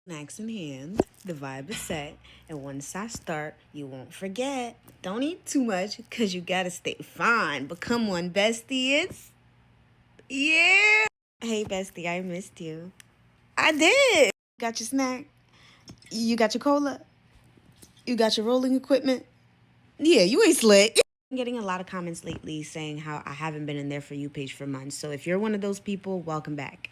Snacks in hand, the vibe is set, and once I start, you won't forget. Don't eat too much, cause you gotta stay fine. But come on, bestie, it's yeah. Hey, bestie, I missed you. I did. Got your snack. You got your cola. You got your rolling equipment. Yeah, you ain't slick. I'm getting a lot of comments lately saying how I haven't been in their For You page for months. So if you're one of those people, welcome back.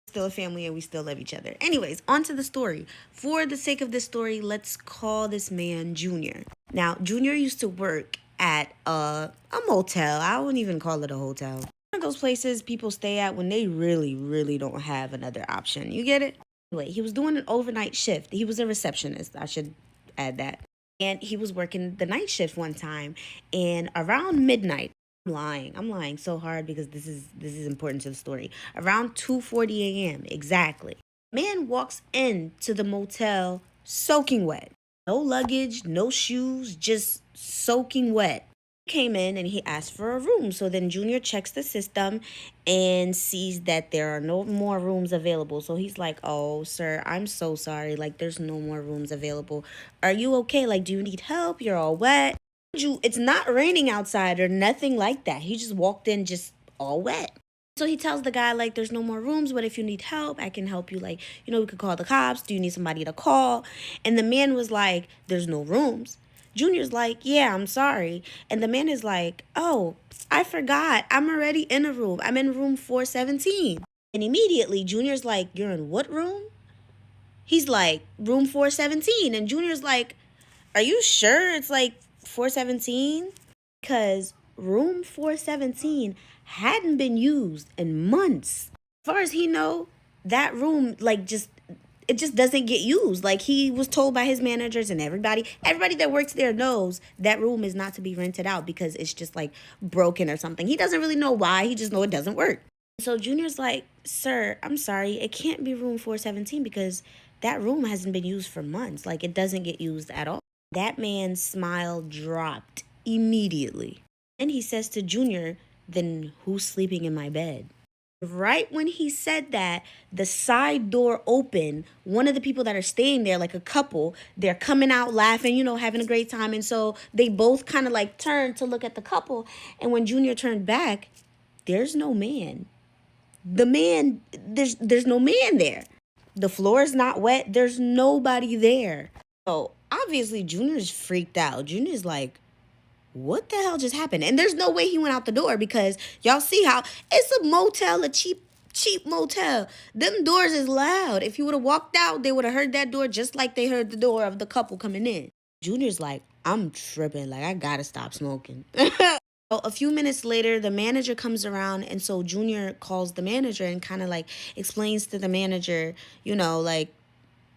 Still a family and we still love each other. Anyways, on to the story. For the sake of this story, let's call this man Junior. Now, Junior used to work at a motel. I wouldn't even call it a hotel. One of those places people stay at when they really, really don't have another option. You get it? Anyway, he was doing an overnight shift. He was a receptionist. I should add that. And he was working the night shift one time, and around midnight, I'm lying so hard because this is important to the story. Around 2:40 a.m. exactly, man walks into the motel soaking wet. No luggage, no shoes, just soaking wet. Came in and he asked for a room. So then Junior checks the system and sees that there are no more rooms available. So he's like, "Oh, sir, I'm so sorry. Like, there's no more rooms available. Are you okay? Like, do you need help? You're all wet." It's not raining outside or nothing like that. He just walked in just all wet. So he tells the guy, like, there's no more rooms, but if you need help, I can help you. Like, we could call the cops. Do you need somebody to call? And the man was like, there's no rooms. Junior's like, yeah, I'm sorry. And the man is like, oh, I forgot. I'm already in a room. I'm in room 417. And immediately Junior's like, you're in what room? He's like, room 417. And Junior's like, are you sure it's like 417? Because room 417 hadn't been used in months. As far as he know, that room it just doesn't get used. Like, he was told by his managers and everybody that works there knows that room is not to be rented out because it's just like broken or something. He doesn't really know why. He just know it doesn't work. So Junior's like, sir, I'm sorry. It can't be room 417 because that room hasn't been used for months. Like, it doesn't get used at all. That man's smile dropped immediately. And he says to Junior, then who's sleeping in my bed? Right when he said that, the side door opened. One of the people that are staying there, like a couple, they're coming out laughing, having a great time. And so they both kind of like turned to look at the couple. And when Junior turned back, there's no man. There's no man there. The floor is not wet. There's nobody there. So obviously Junior's freaked out. Junior's like, what the hell just happened? And there's no way he went out the door because y'all see how it's a motel, a cheap motel. Them doors is loud. If he would have walked out, they would have heard that door just like they heard the door of the couple coming in. Junior's like, I'm tripping. Like, I gotta stop smoking. So a few minutes later, the manager comes around, and so Junior calls the manager and kind of like explains to the manager, like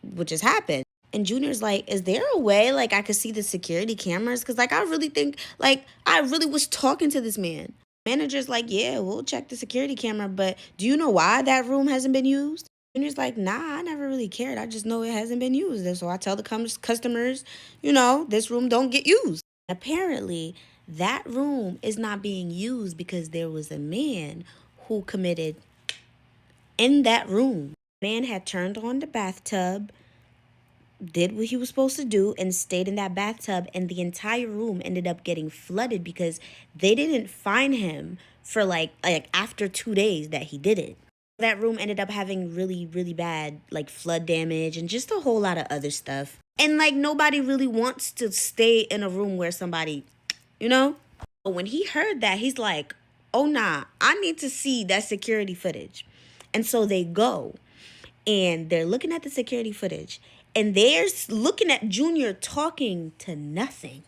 what just happened. And Junior's like, is there a way, like, I could see the security cameras? Because, like, I really think, like, I really was talking to this man. Manager's like, yeah, we'll check the security camera, but do you know why that room hasn't been used? Junior's like, nah, I never really cared. I just know it hasn't been used. And so I tell the customers, this room don't get used. Apparently, that room is not being used because there was a man who committed in that room. Man had turned on the bathtub, did what he was supposed to do, and stayed in that bathtub, and the entire room ended up getting flooded because they didn't find him for like after 2 days that he did it. That room ended up having really, really bad like flood damage and just a whole lot of other stuff. And like nobody really wants to stay in a room where somebody, But when he heard that, he's like, oh nah, I need to see that security footage. And so they go and they're looking at the security footage. And they're looking at Junior talking to nothing.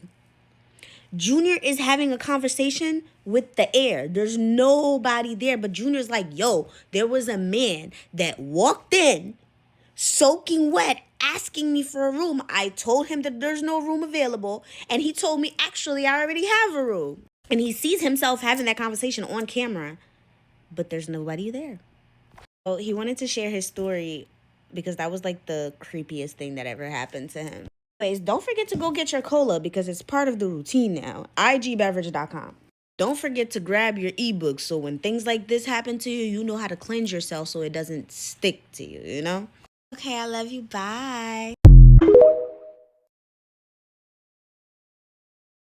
Junior is having a conversation with the air. There's nobody there. But Junior's like, yo, there was a man that walked in, soaking wet, asking me for a room. I told him that there's no room available. And he told me, actually, I already have a room. And he sees himself having that conversation on camera. But there's nobody there. So he wanted to share his story because that was like the creepiest thing that ever happened to him. Anyways, don't forget to go get your cola because it's part of the routine now. igbeverage.com. Don't forget to grab your ebook so when things like this happen to you, you know how to cleanse yourself so it doesn't stick to you, Okay, I love you. Bye.